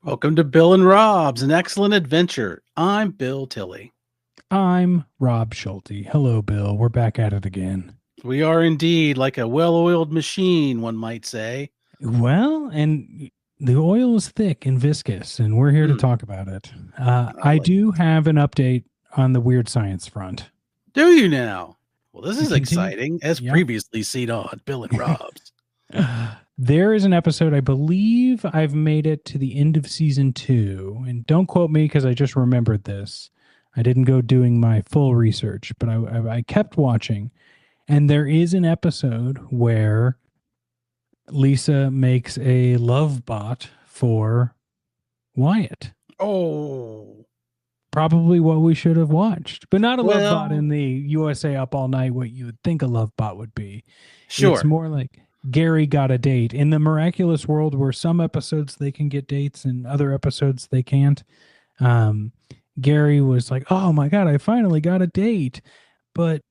Welcome to Bill and Rob's An Excellent Adventure. I'm Bill Tilley. I'm Rob Schulte. Hello, Bill. We're back at it again. We are indeed like a well-oiled machine, one might say. Well, and the oil is thick and viscous, and we're here to talk about it. I do have an update on the weird science front. Do you now? Well, this is Continue. exciting, as previously seen on Bill and Rob's. There is an episode, I believe I've made it to the end of season 2, and don't quote me because I just remembered this. I didn't go doing my full research, but I kept watching. And there is an episode where Lisa makes a love bot for Wyatt. Oh. Probably what we should have watched, but not a love bot in the USA Up All Night, what you would think a love bot would be. Sure. It's more like Gary got a date. In the miraculous world where some episodes they can get dates and other episodes they can't, Gary was like, oh my God, I finally got a date. But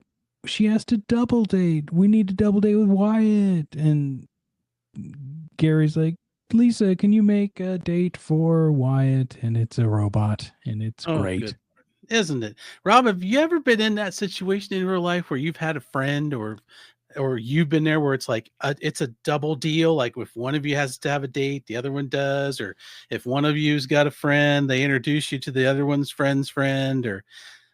she has to double date. We need to double date with Wyatt. And Gary's like, Lisa, can you make a date for Wyatt? And it's a robot, and it's great. Good. Isn't it? Rob, have you ever been in that situation in real life where you've had a friend or you've been there where it's like it's a double deal? Like if one of you has to have a date, the other one does, or if one of you's got a friend, they introduce you to the other one's friend's friend, or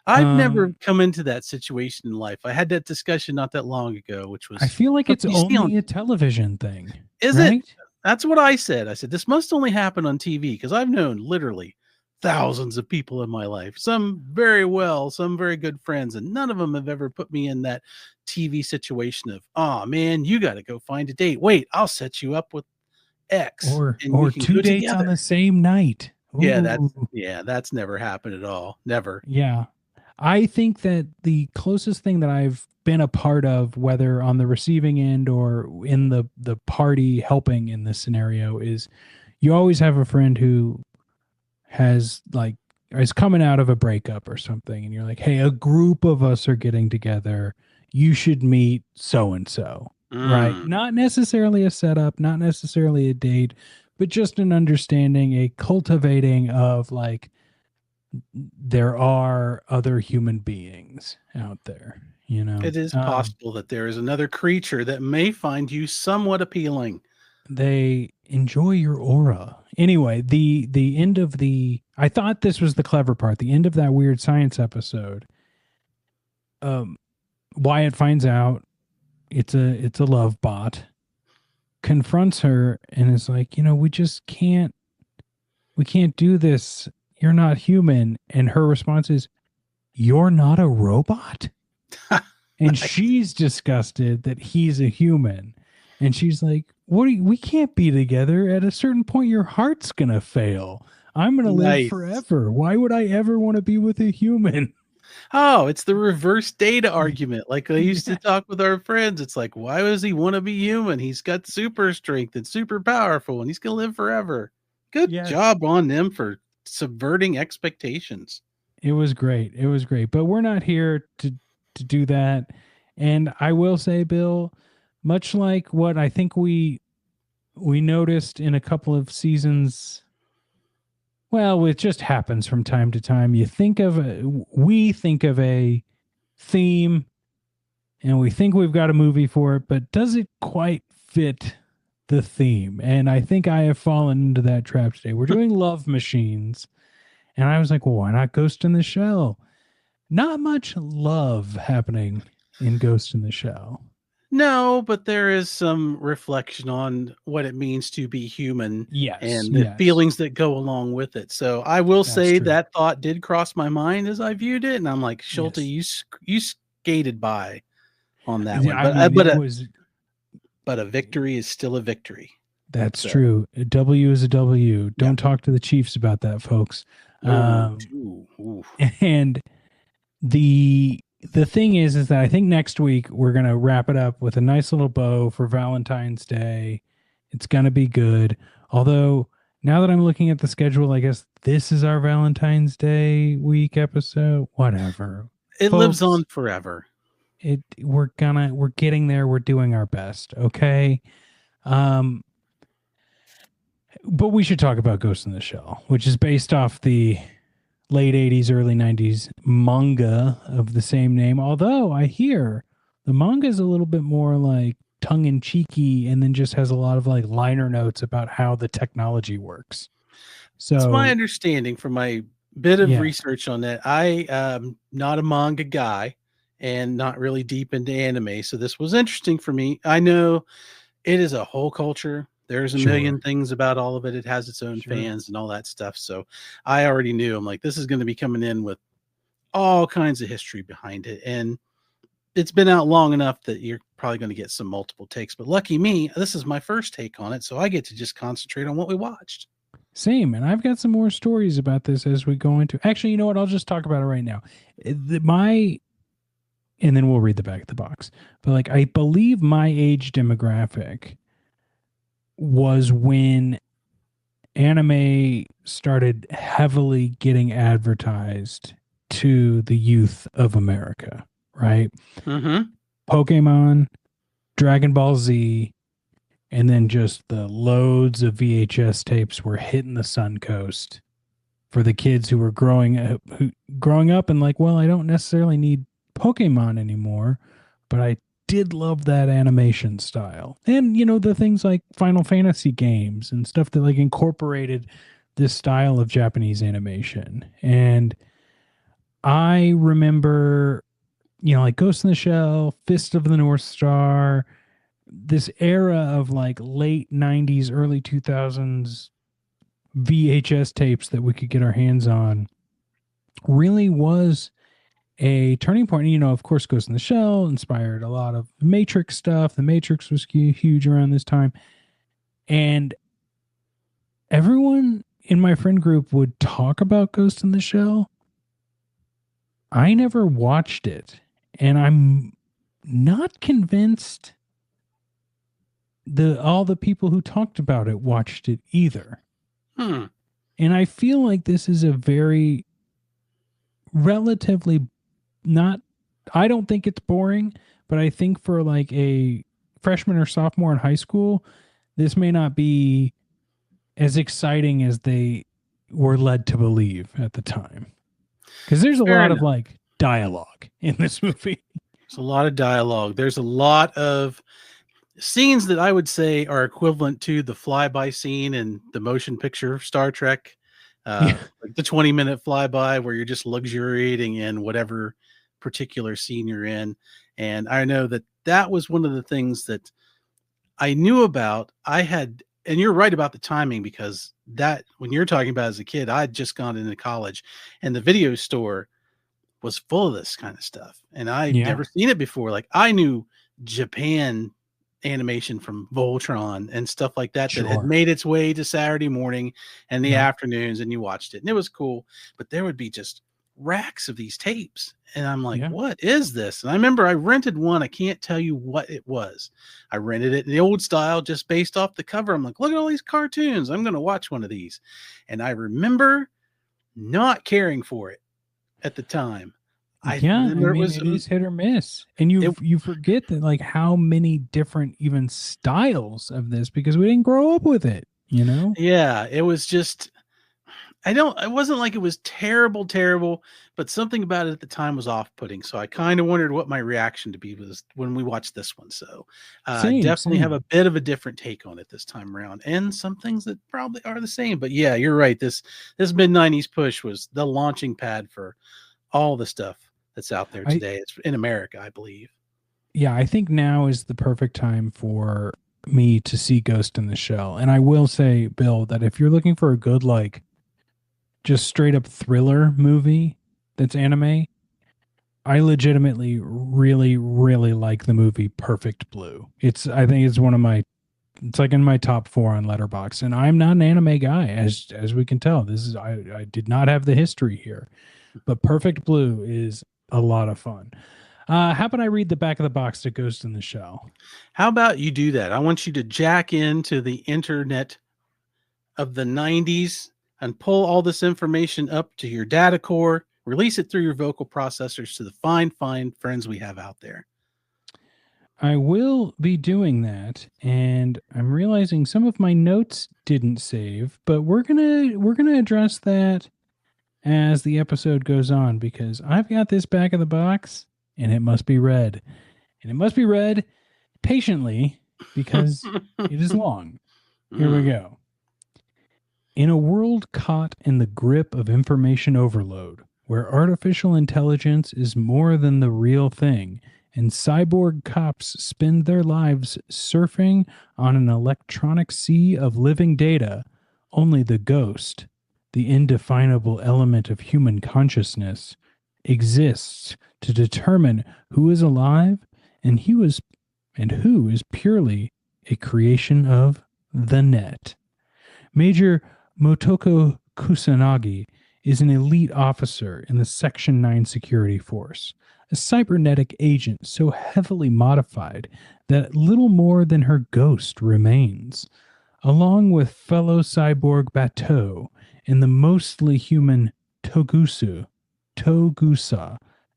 I've never come into that situation in life. I had that discussion not that long ago, which was... I feel like it's only a television thing. Is it? That's what I said. I said, this must only happen on TV, because I've known literally thousands of people in my life, some very well, some very good friends, and none of them have ever put me in that TV situation of, oh man, you got to go find a date. Wait, I'll set you up with X. Or 2 dates on the same night. Ooh. That's never happened at all. Never. Yeah. I think that the closest thing that I've been a part of, whether on the receiving end or in the party helping in this scenario, is you always have a friend who is coming out of a breakup or something, and you're like, hey, a group of us are getting together. You should meet so-and-so, right? Not necessarily a setup, not necessarily a date, but just an understanding, a cultivating of like, there are other human beings out there, you know. It is possible that there is another creature that may find you somewhat appealing. They enjoy your aura. Anyway, the end of I thought this was the clever part. The end of that weird science episode, Wyatt finds out it's a love bot, confronts her, and is like, we can't do this. You're not human. And her response is, you're not a robot? And she's disgusted that he's a human. And she's like, we can't be together. At a certain point, your heart's going to fail. I'm going to live forever. Why would I ever want to be with a human? Oh, it's the reverse data argument. Like I used to talk with our friends. It's like, why does he want to be human? He's got super strength and super powerful, and he's going to live forever. Good job on them for subverting expectations. It was great. But we're not here to do that. And I will say, Bill, much like what I think we noticed in a couple of seasons, well, it just happens from time to time. We think of a theme and we think we've got a movie for it, but does it quite fit the theme? And I think I have fallen into that trap today. We're doing love machines. And I was like, well, why not Ghost in the Shell? Not much love happening in Ghost in the Shell. No, but there is some reflection on what it means to be human and the feelings that go along with it. So I will say that thought did cross my mind as I viewed it. And I'm like, Schulte, you skated by on that one. But a victory is still a victory. That's true. A W is a W. Don't talk to the Chiefs about that, folks. And the thing is that I think next week we're going to wrap it up with a nice little bow for Valentine's Day. It's going to be good. Although now that I'm looking at the schedule, I guess this is our Valentine's Day week episode. Whatever. It lives on forever. We're getting there. We're doing our best. Okay. But we should talk about Ghost in the Shell, which is based off the late 80s, early 90s manga of the same name. Although I hear the manga is a little bit more like tongue in cheeky and then just has a lot of like liner notes about how the technology works. It's my So, understanding from my bit of yeah, research on that. I am not a manga guy and not really deep into anime, so this was interesting for me. I know it is a whole culture. There's a sure, million things about all of it. It has its own sure. fans and all that stuff. So I already knew. I'm like, this is going to be coming in with all kinds of history behind it. And it's been out long enough that you're probably going to get some multiple takes. But lucky me, this is my first take on it. So I get to just concentrate on what we watched. Same. And I've got some more stories about this as we go into. Actually, you know what? I'll just talk about it right now. My and then we'll read the back of the box. But like I believe my age demographic was when anime started heavily getting advertised to the youth of America, right? Mm-hmm. Pokemon, Dragon Ball Z, and then just the loads of VHS tapes were hitting the Sun Coast for the kids who were growing up and like, well, I don't necessarily need Pokemon anymore, but I did love that animation style. And you know, the things like Final Fantasy games and stuff that like incorporated this style of Japanese animation. And I remember, you know, like Ghost in the Shell, Fist of the North Star, this era of like late 90s, early 2000s VHS tapes that we could get our hands on really was a turning point. You know, of course, Ghost in the Shell inspired a lot of Matrix stuff. The Matrix was huge around this time. And everyone in my friend group would talk about Ghost in the Shell. I never watched it. And I'm not convinced all the people who talked about it watched it either. Hmm. And I feel like this is a very relatively not I don't think it's boring, but I think for like a freshman or sophomore in high school, this may not be as exciting as they were led to believe at the time. Because there's a Fair lot of enough. like dialogue in this movie. There's a lot of dialogue. There's a lot of scenes that I would say are equivalent to the flyby scene in the motion picture Star Trek, Yeah. like the 20-minute flyby where you're just luxuriating in whatever particular scene you're in. And I know that that was one of the things that I knew about. I had, and you're right about the timing because that when you're talking about as a kid, I'd just gone into college and the video store was full of this kind of stuff. And I'd Yeah. never seen it before. Like I knew Japan animation from Voltron and stuff like that that had Sure. made its way to Saturday morning and the Yeah. afternoons, and you watched it. And it was cool. But there would be just racks of these tapes. And I'm like, Yeah. what is this? And I remember I rented one. I can't tell you what it was. I rented it in the old style just based off the cover. I'm like, look at all these cartoons. I'm going to watch one of these. And I remember not caring for it at the time. I Yeah, I remember it mean was it is hit or miss. And it you forget that like how many different even styles of this because we didn't grow up with it, you know? yeah, it was just I don't it wasn't like it was terrible, terrible, but something about it at the time was off-putting. So I kind of wondered what my reaction to be was when we watched this one. So Same, definitely have a same. bit of a different take on it this time around, and some things that probably are the same. But yeah, you're right. This mid '90s push was the launching pad for all the stuff that's out there I today. It's in America, I believe. Yeah, I think now is the perfect time for me to see Ghost in the Shell. And I will say, Bill, that if you're looking for a good, like, just straight up thriller movie that's anime, I legitimately really, really like the movie Perfect Blue. I think it's one of my, it's like in my top four on Letterbox. And I'm not an anime guy, as we can tell. I did not have the history here, but Perfect Blue is a lot of fun. How about I read the back of the box to Ghost in the Shell? How about you do that? I want you to jack into the internet of the 90s and pull all this information up to your data core, release it through your vocal processors to the fine, fine friends we have out there. I will be doing that, and I'm realizing some of my notes didn't save, but we're gonna address that as the episode goes on because I've got this back of the box and it must be read. And it must be read patiently because it is long. Here we Mm. go. In a world caught in the grip of information overload, where artificial intelligence is more than the real thing, and cyborg cops spend their lives surfing on an electronic sea of living data, only the ghost, the indefinable element of human consciousness, exists to determine who is alive and who is purely a creation of the net. Major Motoko Kusanagi is an elite officer in the Section 9 security force, a cybernetic agent so heavily modified that little more than her ghost remains. Along with fellow cyborg Bateau and the mostly human Togusa,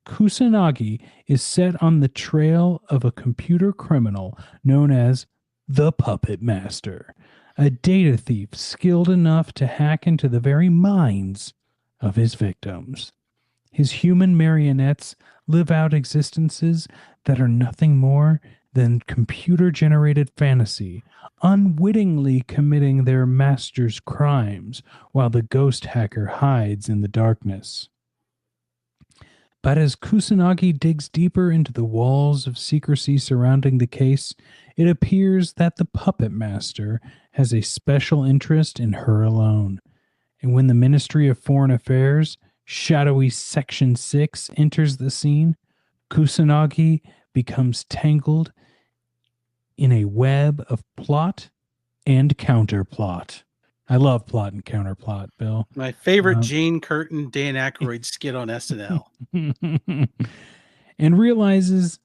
Kusanagi is set on the trail of a computer criminal known as the Puppetmaster, a data thief skilled enough to hack into the very minds of his victims. His human marionettes live out existences that are nothing more than computer generated fantasy, unwittingly committing their master's crimes while the ghost hacker hides in the darkness. But as Kusanagi digs deeper into the walls of secrecy surrounding the case, it appears that the puppet master has a special interest in her alone. And when the Ministry of Foreign Affairs, shadowy Section 6, enters the scene, Kusanagi becomes tangled in a web of plot and counterplot. I love plot and counterplot, Bill. My favorite Um, Jane Curtin, Dan Aykroyd skit on SNL. and realizes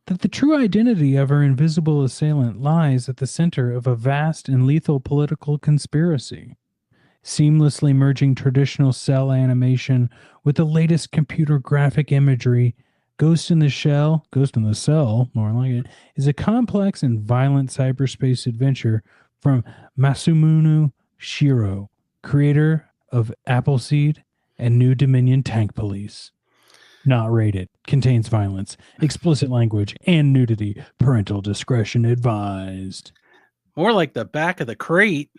that the true identity of her invisible assailant lies at the center of a vast and lethal political conspiracy. Seamlessly merging traditional cell animation with the latest computer graphic imagery, Ghost in the Cell, more like it, is a complex and violent cyberspace adventure from Masumunu Shiro, creator of Appleseed and New Dominion Tank Police. Not rated. Contains violence, explicit language, and nudity. Parental discretion advised. More like the back of the crate.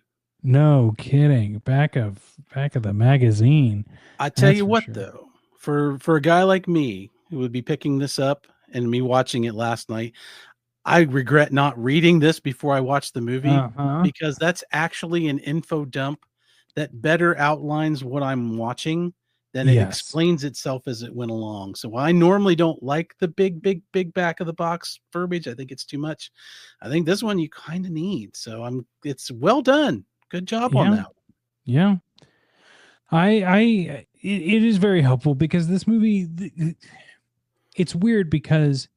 No kidding. Back of the magazine. I tell That's you for what, sure. though, for a guy like me who would be picking this up and me watching it last night, I regret not reading this before I watched the movie Uh-huh. because that's actually an info dump that better outlines what I'm watching than it Yes. explains itself as it went along. So I normally don't like the big back of the box verbiage. I think it's too much. I think this one you kind of need. So it's well done. Good job on Yeah. that. Yeah. It is very helpful because this movie, it's weird because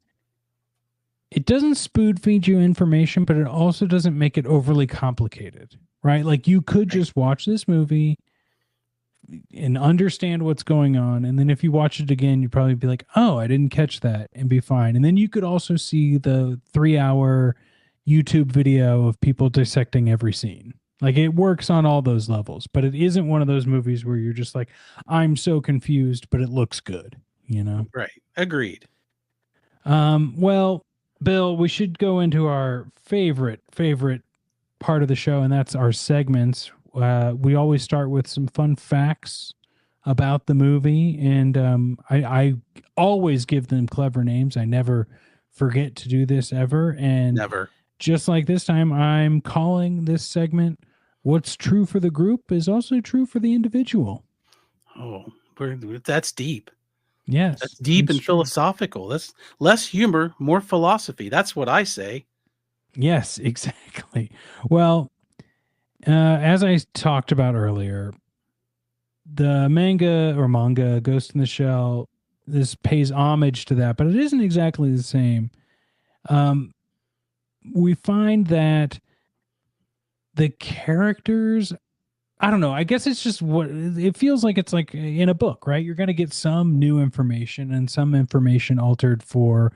it doesn't spoon feed you information, but it also doesn't make it overly complicated, right? Like you could Right. just watch this movie and understand what's going on. And then if you watch it again, you'd probably be like, oh, I didn't catch that and be fine. And then you could also see the 3 hour YouTube video of people dissecting every scene. Like it works on all those levels, but it isn't one of those movies where you're just like, I'm so confused, but it looks good, you know? Right. Agreed. Well, Bill, we should go into our favorite part of the show, and that's our segments. We always start with some fun facts about the movie, and I always give them clever names. I never forget to do this ever. And Never. just like this time, I'm calling this segment "What's True for the Group is Also True for the Individual." Oh, that's deep. That's Yes, deep it's and true. philosophical. That's less humor, more philosophy. That's what I say. Yes, exactly. Well, as I talked about earlier, the manga Ghost in the Shell, this pays homage to that, but it isn't exactly the same. Um, we find that the characters, I don't know, I guess it's just what it feels like. It's like in a book, right? You're going to get some new information and some information altered for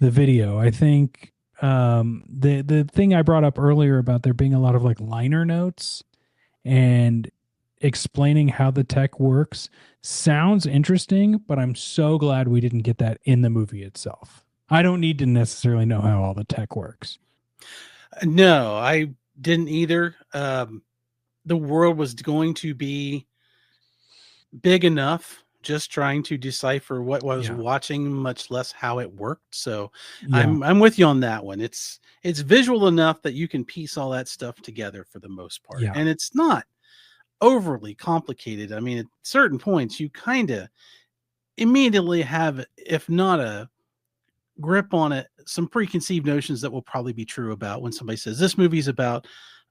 the video. I think the thing I brought up earlier about there being a lot of like liner notes and explaining how the tech works sounds interesting, but I'm so glad we didn't get that in the movie itself. I don't need to necessarily know how all the tech works. No, I didn't either. The world was going to be big enough just trying to decipher what I was Yeah. watching, much less how it worked. So Yeah. I'm with you on that one. It's visual enough that you can piece all that stuff together for the most part. Yeah. And it's not overly complicated. I mean, at certain points you kind of immediately have, if not a grip on it, some preconceived notions that will probably be true about when somebody says this movie's about,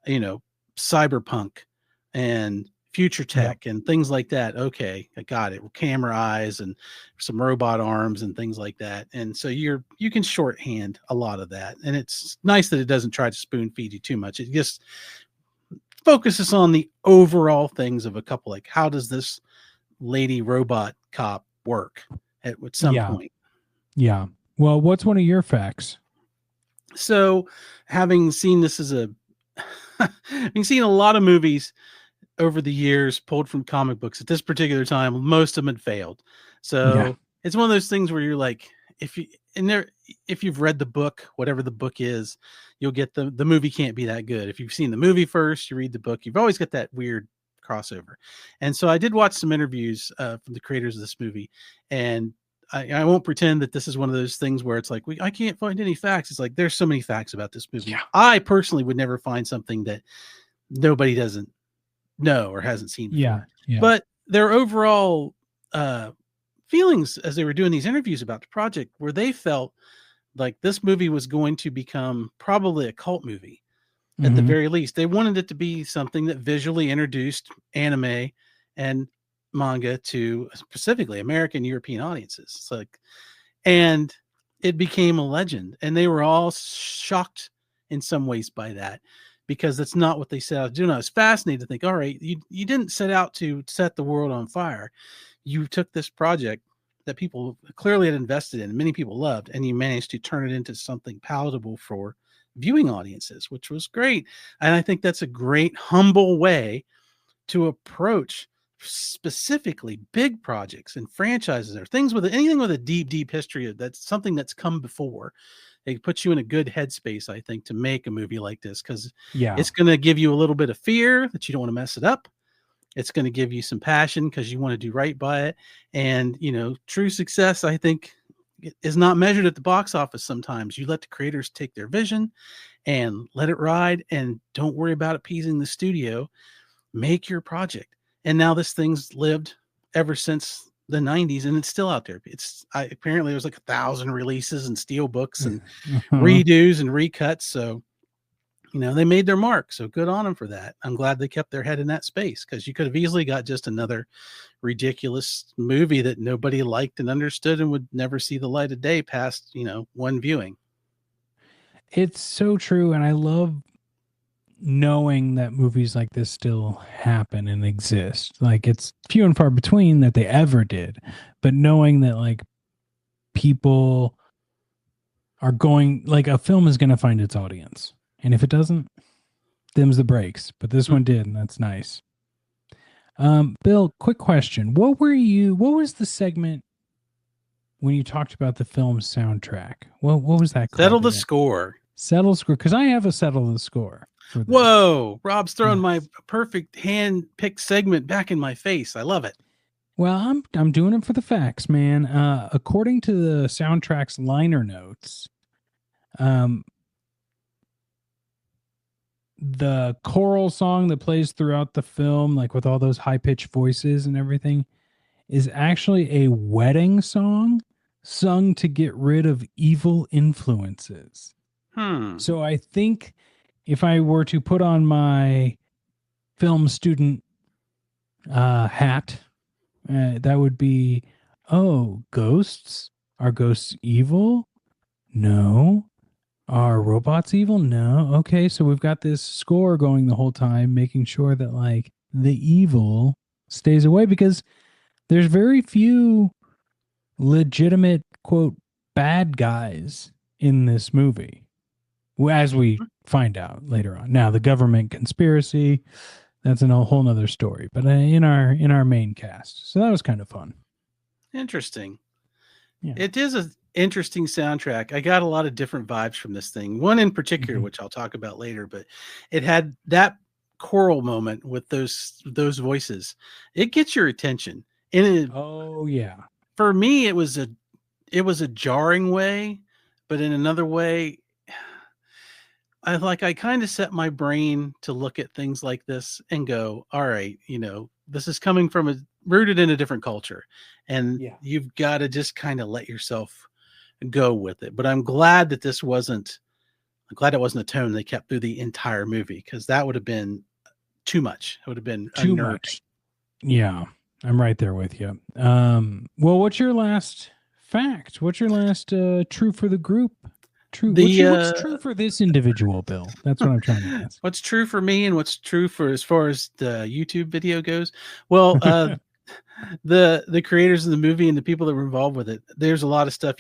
you know, cyberpunk and future Yeah. tech and things like that. Okay, I got it. Camera eyes and some robot arms and things like that. And so you can shorthand a lot of that. And it's nice that it doesn't try to spoon feed you too much. It just focuses on the overall things of a couple, like how does this lady robot cop work at some Yeah. point. Yeah. Well, what's one of your facts? So, having seen this as a having seen a lot of movies over the years pulled from comic books at this particular time, most of them had failed. Yeah. So, it's one of those things where you're like, if you and there if you've read the book, whatever the book is, you'll get the movie can't be that good. If you've seen the movie first, you read the book, you've always got that weird crossover. And so I did watch some interviews from the creators of this movie, and I won't pretend that this is one of those things where it's like I can't find any facts. It's like there's so many facts about this movie. Yeah. I personally would never find something that nobody doesn't know or hasn't seen Yeah. before. Yeah. But their overall uh, feelings as they were doing these interviews about the project, where they felt like this movie was going to become probably a cult movie at the Mm-hmm. very least. They wanted it to be something that visually introduced anime and manga to specifically American European audiences. It's like, and it became a legend, and they were all shocked in some ways by that because that's not what they set out to do. And I was fascinated to think, all right, you didn't set out to set the world on fire. You took this project that people clearly had invested in, and many people loved, and you managed to turn it into something palatable for viewing audiences, which was great. And I think that's a great, humble way to approach specifically big projects and franchises or things with anything with a deep, deep history. That's something that's come before. It puts you in a good headspace, I think, to make a movie like this because Yeah. it's going to give you a little bit of fear that you don't want to mess it up. It's going to give you some passion because you want to do right by it. And, true success, I think, is not measured at the box office sometimes. You let the creators take their vision and let it ride and don't worry about appeasing the studio. Make your project. And now this thing's lived ever since the 90s and it's still out there. Apparently there's like 1,000 releases and steel books and Uh-huh. redos and recuts. So they made their mark. So good on them for that. I'm glad they kept their head in that space because you could have easily got just another ridiculous movie that nobody liked and understood and would never see the light of day past, one viewing. It's so true. And I love knowing that movies like this still happen and exist. Like it's few and far between that they ever did, but knowing that like people are going, like a film is going to find its audience. And if it doesn't, them's the breaks. But this one did, and that's nice. Bill, quick question. What was the segment when you talked about the film's soundtrack? What was that Settle called the again? score. Settle score. Because I have a settle the score for this. Whoa, Rob's throwing Yeah. my perfect hand-picked segment back in my face. I love it. Well, I'm doing it for the facts, man. According to the soundtrack's liner notes, the choral song that plays throughout the film, like with all those high pitched voices and everything, is actually a wedding song sung to get rid of evil influences. So I think if I were to put on my film student hat, that would be, oh, ghosts? Are ghosts evil? No. Are robots evil? No. Okay, so we've got this score going the whole time, making sure that like the evil stays away because there's very few legitimate quote bad guys in this movie. as we find out later on. Now, the government conspiracy, that's a whole nother story, but in our main cast. So that was kind of fun. Interesting. Yeah. It is an interesting soundtrack. I got a lot of different vibes from this thing. One in particular, Mhm. which I'll talk about later, but it had that choral moment with those voices. It gets your attention. And Oh yeah. for me, it was a jarring way, but in another way, I kind of set my brain to look at things like this and go, all right, this is coming from rooted in a different culture, and Yeah. you've got to just kind of let yourself go with it. But I'm glad that this wasn't. I'm glad it wasn't a tone they kept through the entire movie, because that would have been too much. It would have been Too unnerving. much. Yeah. I'm right there with you. Well, what's your last fact? What's your last true for the group? True. The What's true for this individual, Bill? That's what I'm trying to ask. what's true for me and what's true for as far as the YouTube video goes. Well, the creators of the movie and the people that were involved with it, there's a lot of stuff,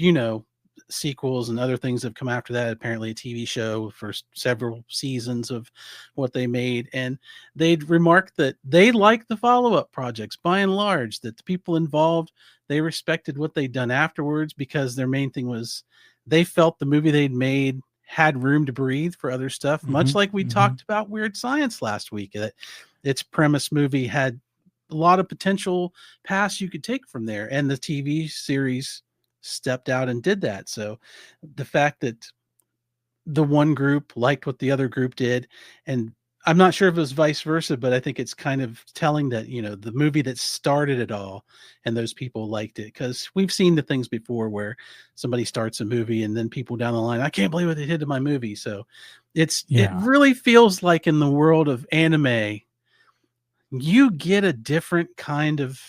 sequels and other things have come after that. Apparently a TV show for several seasons of what they made, and they'd remarked that they liked the follow-up projects by and large, that the people involved, they respected what they'd done afterwards, because their main thing was they felt the movie they'd made had room to breathe for other stuff, much Mm-hmm. like we Mm-hmm. talked about Weird Science last week, that its premise movie had a lot of potential paths you could take from there, and the TV series stepped out and did that. So the fact that the one group liked what the other group did, and I'm not sure if it was vice versa, but I think it's kind of telling that, the movie that started it all and those people liked it, because we've seen the things before where somebody starts a movie and then people down the line, I can't believe what they did to my movie. So it Yeah. really feels like in the world of anime, you get a different kind of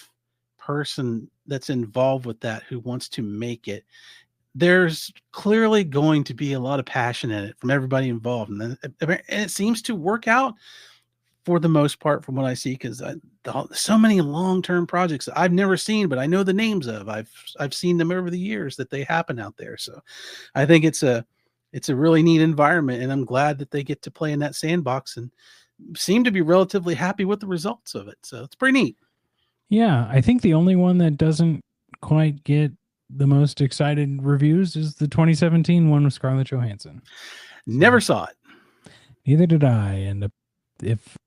person that's involved with that who wants to make it. There's clearly going to be a lot of passion in it from everybody involved, and it seems to work out for the most part from what I see, because so many long-term projects that I've never seen, but I know the names of. I've seen them over the years that they happen out there. So I think it's a really neat environment, and I'm glad that they get to play in that sandbox and seem to be relatively happy with the results of it. So it's pretty neat. Yeah. I think the only one that doesn't quite get the most excited reviews is the 2017 one with Scarlett Johansson. Never So saw it. neither did I. And if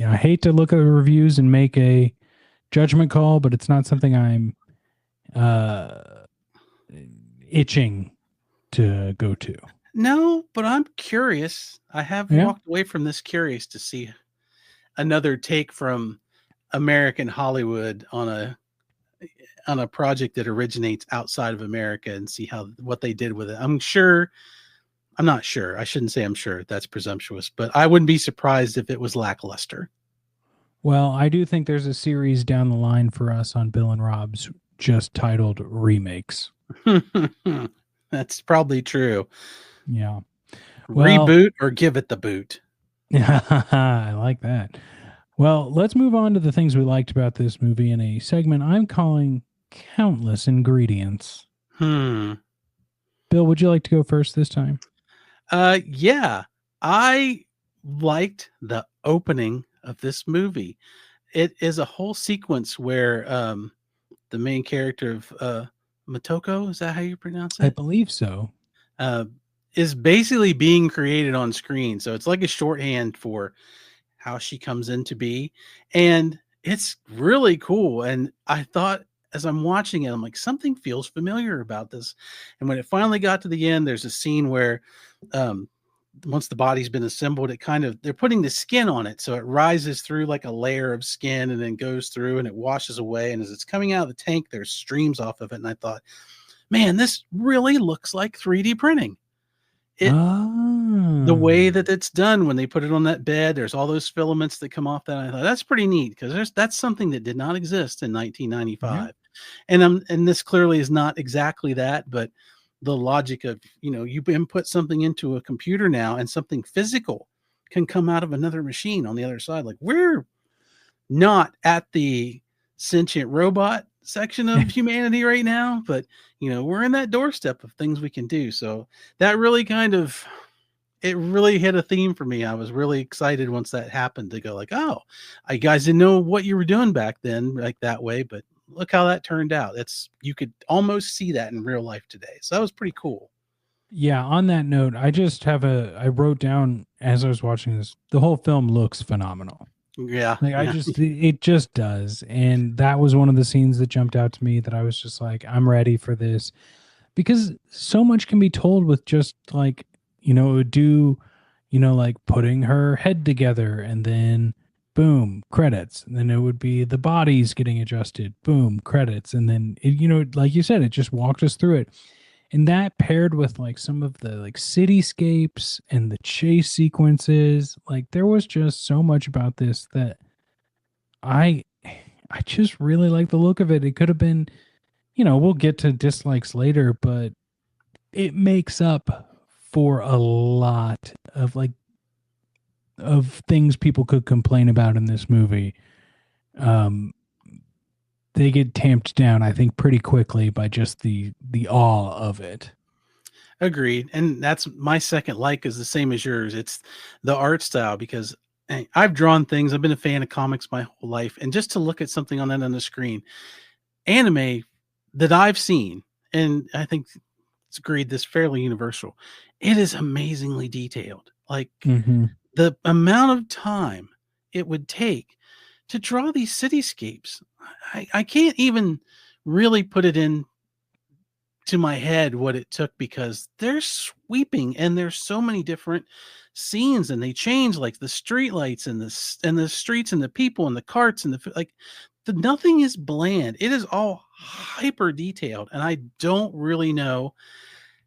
I hate to look at the reviews and make a judgment call, but it's not something I'm uh, itching to go to. No, but I'm curious. I have Yeah. walked away from this curious to see another take from American Hollywood on a project that originates outside of America, and see what they did with it. I'm not sure. I shouldn't say I'm sure. That's presumptuous, but I wouldn't be surprised if it was lackluster. Well, I do think there's a series down the line for us on Bill and Rob's just titled Remakes. That's probably true. Yeah. Well, Reboot or give it the boot. I like that. Well, let's move on to the things we liked about this movie in a segment I'm calling Countless Ingredients. Hmm. Bill, would you like to go first this time? Yeah, I liked the opening of this movie. It is a whole sequence where the main character of Motoko, is that how you pronounce I it? believe so. Uh, is basically being created on screen. So it's like a shorthand for how she comes into be. And it's really cool. And I thought as I'm watching it, I'm like, something feels familiar about this. And when it finally got to the end, there's a scene where um, once the body's been assembled, they're putting the skin on it. So it rises through like a layer of skin and then goes through and it washes away. And as it's coming out of the tank, there's streams off of it. And I thought, man, this really looks like 3D printing. The way Ah. that it's done when they put it on that bed, there's all those filaments that come off that. I thought that's pretty neat, because that's something that did not exist in Yeah. 1995. And this clearly is not exactly that, but the logic of, you input something into a computer now and something physical can come out of another machine on the other side. Like, we're not at the sentient robot section of humanity right now, but we're in that doorstep of things we can do. So that really kind of it really hit a theme for me. I was really excited once that happened to go like, oh, I guys didn't know what you were doing back then, like that way, but look how that turned out. It's you could almost see that in real life today. So that was pretty cool. Yeah, on that note, I wrote down as I was watching this, the whole film looks phenomenal. Yeah, Like yeah. it just does. And that was one of the scenes that jumped out to me that I was just like, I'm ready for this. Because so much can be told with just like, it would do, like putting her head together and then boom, credits. And then it would be the bodies getting adjusted, boom, credits. And then like you said, it just walked us through it. And that paired with like some of the like cityscapes and the chase sequences, like there was just so much about this that I I just really like the look of it. It could have been, we'll get to dislikes later, but it makes up for a lot of like of things people could complain about in this movie. Um they get tamped down, I think, pretty quickly by just the awe of it. Agreed. And that's my second like is the same as yours. It's the art style because I've drawn things. I've been a fan of comics my whole life. And just to look at something on that on the screen, anime that I've seen, and I think it's agreed this fairly universal, it is amazingly detailed. Like Mm-hmm. the amount of time it would take to draw these cityscapes, I can't even really put it in to my head what it took because they're sweeping and there's so many different scenes and they change like the street lights and the streets and the people and the carts and like nothing is bland. It is all hyper detailed and I don't really know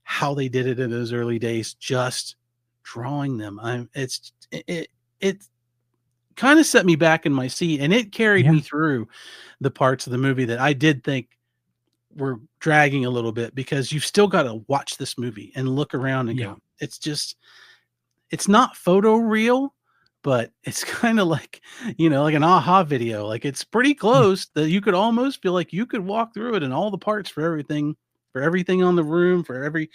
how they did it in those early days just drawing them. It kind of set me back in my seat and it carried Yeah. me through the parts of the movie that I did think were dragging a little bit because you've still got to watch this movie and look around and Yeah. go, it's just, it's not photo real, but it's kind of like, like an aha video. Like it's pretty Yeah. close that you could almost feel like you could walk through it and all the parts for everything on the room, for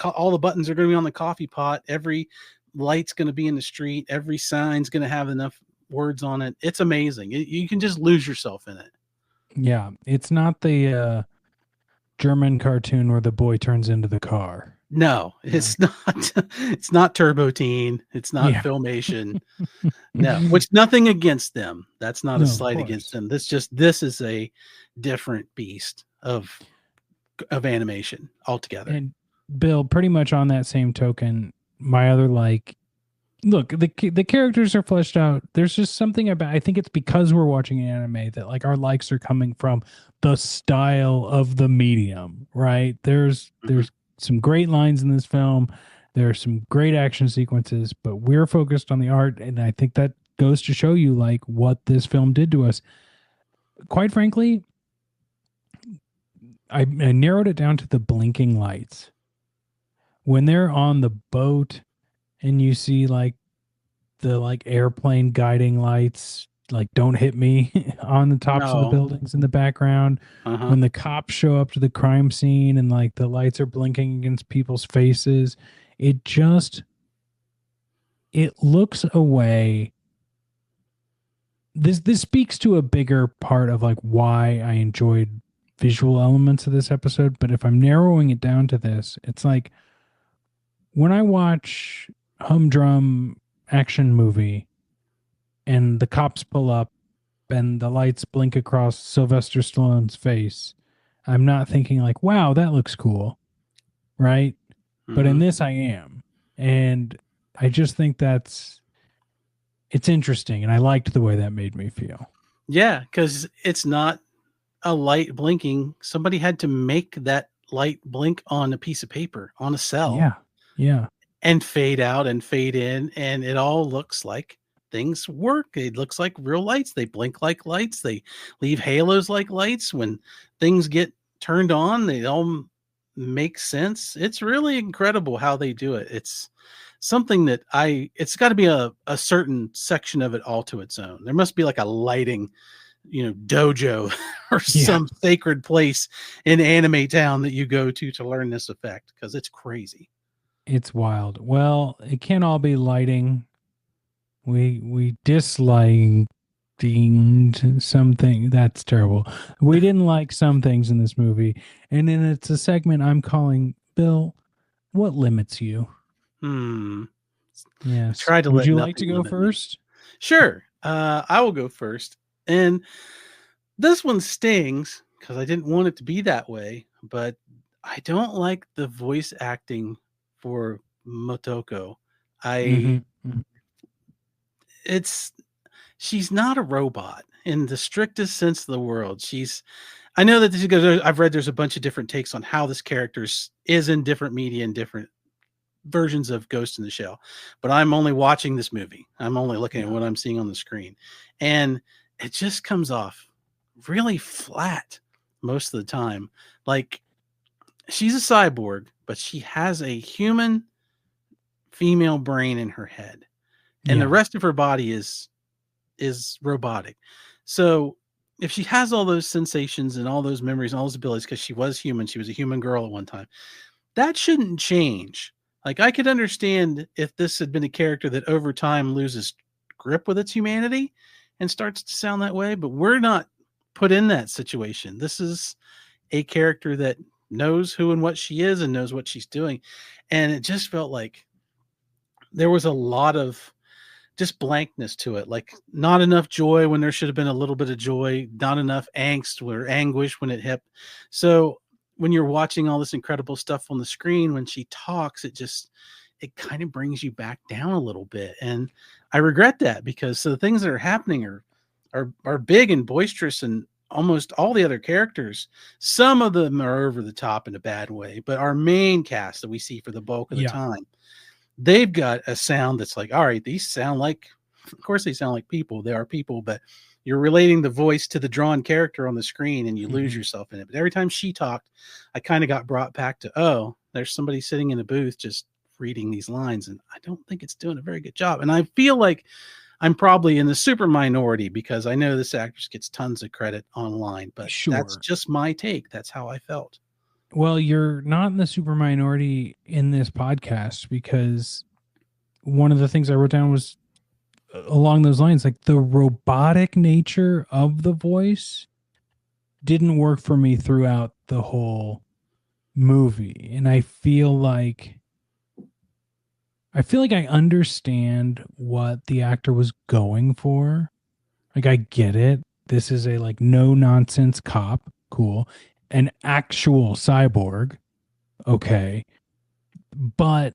all the buttons are going to be on the coffee pot. Every light's going to be in the street. Every sign's going to have enough words on it. It's amazing. You can just lose yourself in it. Yeah. It's not the German cartoon where the boy turns into the car. No, Right. it's not. It's not Turbo Teen. It's not Yeah. Filmation. No, which nothing against them. That's not a No, of slight against course. them. This is a different beast of animation altogether. And Bill, pretty much on that same token, my other like, look, the characters are fleshed out. There's just something about, I think it's because we're watching an anime that like our likes are coming from the style of the medium, right? Mhm. There's some great lines in this film. There are some great action sequences, but we're focused on the art, and I think that goes to show you like what this film did to us. Quite frankly, I narrowed it down to the blinking lights. When they're on the boat and you see like the like airplane guiding lights like don't hit me on the tops of the No. buildings in the background, Uh-huh. when the cops show up to the crime scene and like the lights are blinking against people's faces, it just it looks away. This speaks to a bigger part of like why I enjoyed visual elements of this episode, but if I'm narrowing it down to this, it's like when I watch humdrum action movie and the cops pull up and the lights blink across Sylvester Stallone's face, I'm not thinking like, wow, that looks cool, right? But in Mhm. this I am. And I just think it's interesting and I liked the way that made me feel. Yeah, because it's not a light blinking. Somebody had to make that light blink on a piece of paper on a cell Yeah. Yeah. and fade out and fade in, and it all looks like things work. It looks like real lights. They blink like lights. They leave halos like lights. When things get turned on, they all make sense. It's really incredible how they do it. It's something that it's got to be a certain section of it all to its own. There must be like a lighting, dojo or Yeah. some sacred place in anime town that you go to learn this effect because it's crazy. It's wild. Well, it can't all be lighting. We disliked something. That's terrible. We didn't like some things in this movie, and then it's a segment I'm calling Bill. What limits you? Hmm. I Yes. try to Would let you like nothing to go limit me. first? Sure. I will go first. And this one stings because I didn't want it to be that way, but I don't like the voice acting for Motoko. I Mm-hmm. it's she's not a robot in the strictest sense of the world. I know that this goes. I've read there's a bunch of different takes on how this character is in different media and different versions of Ghost in the Shell, but I'm only watching this movie. I'm only looking at Yeah. what I'm seeing on the screen, and it just comes off really flat most of the time. Like she's a cyborg, but she has a human female brain in her head, and the Yeah. rest of her body is robotic. So if she has all those sensations and all those memories and all those abilities because she was human, she was a human girl at one time, that shouldn't change. Like I could understand if this had been a character that over time loses grip with its humanity and starts to sound that way, but we're not put in that situation. This is a character that knows who and what she is and knows what she's doing. And it just felt like there was a lot of just blankness to it, like not enough joy when there should have been a little bit of joy, not enough angst or anguish when it hit. So when you're watching all this incredible stuff on the screen, when she talks, it kind of brings you back down a little bit. And I regret that because the things that are happening are big and boisterous and almost all the other characters, some of them are over the top in a bad way, but our main cast that we see for the bulk of the Yeah. time, they've got a sound that's like, all right, these sound like, of course, they sound like people. They are people, but you're relating the voice to the drawn character on the screen and you lose Mm-hmm. yourself in it. But every time she talked, I kind of got brought back to, oh, there's somebody sitting in a booth just reading these lines. And I don't think it's doing a very good job. And I feel like I'm probably in the super minority because I know this actress gets tons of credit online, but that's Sure. just my take. That's how I felt. Well, you're not in the super minority in this podcast because one of the things I wrote down was along those lines, like the robotic nature of the voice didn't work for me throughout the whole movie. And I feel like I understand what the actor was going for. Like I get it. This is a like no nonsense cop. Cool. An actual cyborg. Okay. But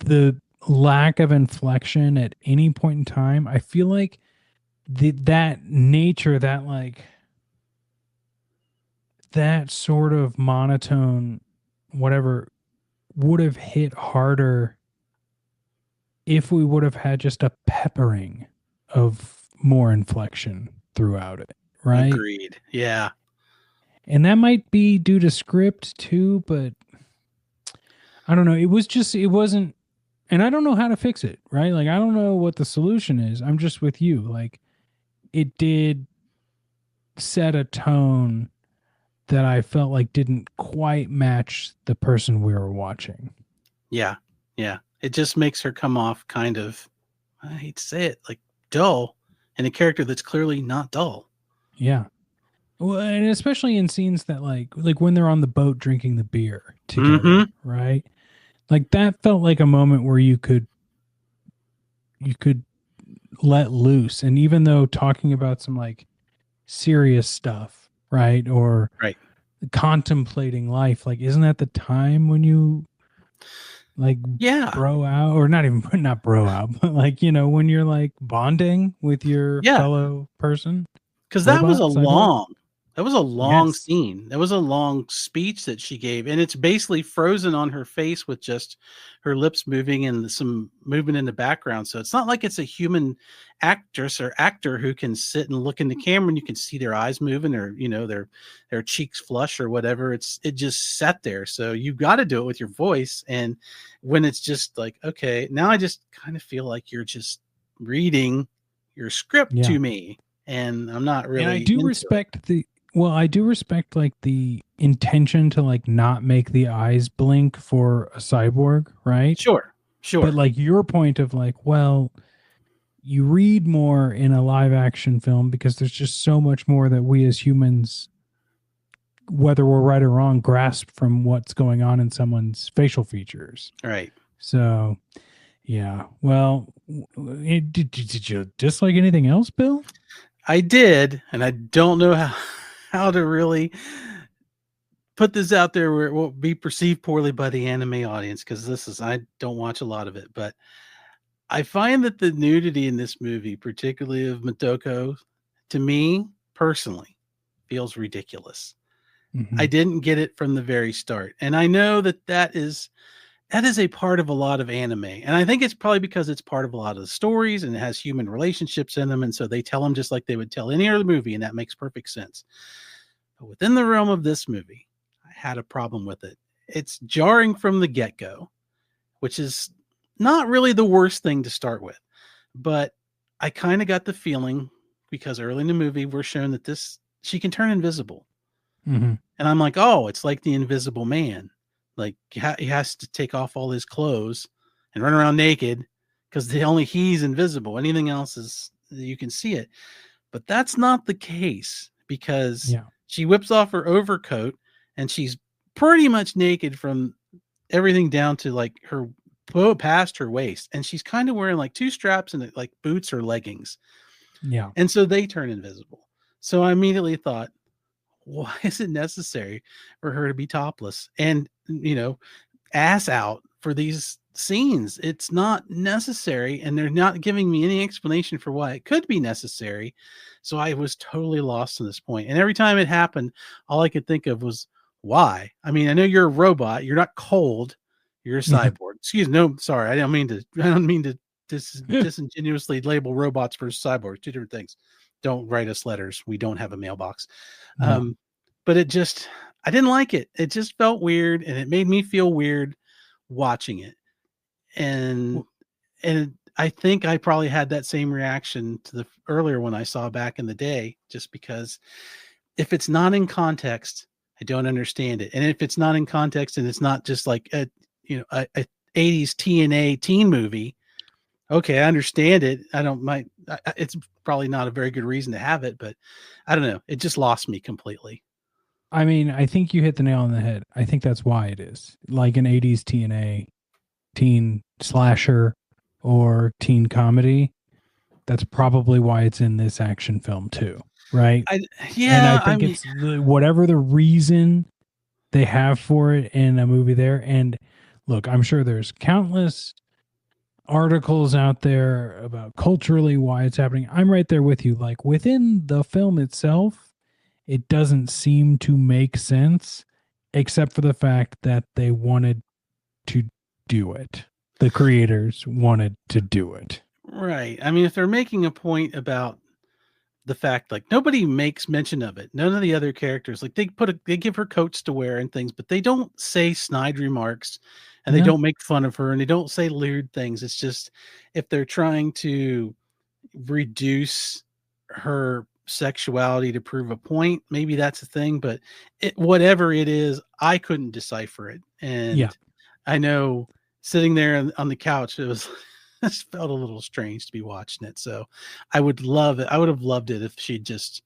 the lack of inflection at any point in time, I feel like that nature, that sort of monotone, whatever, would have hit harder if we would have had just a peppering of more inflection throughout it, right? Agreed. Yeah. And that might be due to script too, but I don't know. It wasn't, and I don't know how to fix it, right? Like, I don't know what the solution is. I'm just with you. Like, it did set a tone that I felt like didn't quite match the person we were watching. Yeah. Yeah. It just makes her come off kind of, I hate to say it, like dull and a character that's clearly not dull. Yeah. Well, and especially in scenes that like when they're on the boat drinking the beer Mm-hmm. together, right? Like that felt like a moment where you could let loose. And even though talking about some like serious stuff, right? Or Right. contemplating life, like isn't that the time when you like Yeah. bro out, or not even not bro out, but like, when you're like bonding with your Yeah. fellow person, Because robot, cyborg? that was a long Yes. scene. That was a long speech that she gave, and it's basically frozen on her face with just her lips moving and some movement in the background. So it's not like it's a human actress or actor who can sit and look in the camera and you can see their eyes moving or their cheeks flush or whatever. It just sat there. So you've got to do it with your voice. And when it's just like, okay, now I just kind of feel like you're just reading your script Yeah. to me and I'm not And I really do into it. respect the Well, I do respect like the intention to like not make the eyes blink for a cyborg, right? Sure, But sure, like your point of like, well, you read more in a live action film because there's just so much more that we as humans, whether we're right or wrong, grasp from what's going on in someone's facial features. right. So, yeah. Well, did you dislike anything else, Bill? I did, and I don't know how to really put this out there where it won't be perceived poorly by the anime audience because this is I don't watch a lot of it, but I find that the nudity in this movie, particularly of Motoko, to me personally, feels ridiculous. I Mm-hmm. didn't get it from the very start, and I know that that is a part of a lot of anime, and I think it's probably because it's part of a lot of the stories and it has human relationships in them, and so they tell them just like they would tell any other movie, and that makes perfect sense. But within the realm of this movie, I had a problem with it. It's jarring from the get go, which is not really the worst thing to start with. But I kind of got the feeling because early in the movie, we're shown that this she can turn invisible. Mm-hmm. And I'm like, oh, it's like the Invisible Man. Like he has to take off all his clothes and run around naked because only he's invisible. Anything else is you can see it. But that's not the case because Yeah. she whips off her overcoat and she's pretty much naked from everything down to like her past her waist. And she's kind of wearing like two straps and like boots or leggings. Yeah. And so they turn invisible. So I immediately thought, why is it necessary for her to be topless and, ass out for these scenes? It's not necessary. And they're not giving me any explanation for why it could be necessary. So I was totally lost to this point. And every time it happened, all I could think of was, why? I mean, I know you're a robot. You're not cold. You're a Yeah. cyborg. Excuse me. No, sorry. I don't mean to disingenuously label robots versus cyborgs. Two different things. Don't write us letters. We don't have a mailbox. Yeah. Um, but I didn't like it. It just felt weird and it made me feel weird watching it. And, Well, I think I probably had that same reaction to the earlier one I saw back in the day, just because if it's not in context, I don't understand it. And if it's not in context and it's not just like a 80s TNA teen movie, okay, I understand it. I don't might it's probably not a very good reason to have it, but I don't know. It just lost me completely. I mean, I think you hit the nail on the head. I think that's why it is like an 80s TNA, teen slasher, or teen comedy. That's probably why it's in this action film too, right? I And I yeah, I think mean, it's whatever the reason they have for it in a movie there. And look, I'm sure there's countless articles out there about culturally why it's happening. I'm right there with you. Like within the film itself, it doesn't seem to make sense, except for the fact that they wanted to do it. The creators wanted to do it. right. I mean, if they're making a point about the fact like nobody makes mention of it. None of the other characters like they give her coats to wear and things, but they don't say snide remarks and they No, don't make fun of her and they don't say lewd things. It's just if they're trying to reduce her sexuality to prove a point, maybe that's a thing, but whatever it is, I couldn't decipher it. yeah, And I know sitting there on the couch, it was this felt a little strange to be watching it. So I would love it. I would have loved it if she'd just,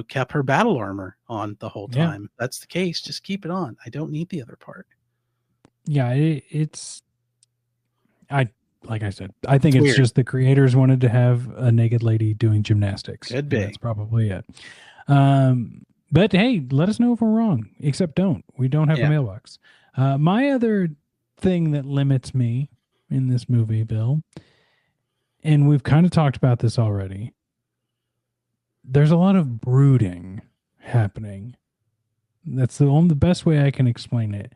kept her battle armor on the whole yeah, time. If that's the case, just keep it on. I don't need the other part. yeah. It's I like I said, I think It's it's weird. just the creators wanted to have a naked lady doing gymnastics, Could and that's be. probably it. But hey, let us know if we're wrong. Except don't. We don't have a Yeah. mailbox. My other thing that limits me in this movie, Bill, and we've kind of talked about this already. There's a lot of brooding happening. That's the best way I can explain it.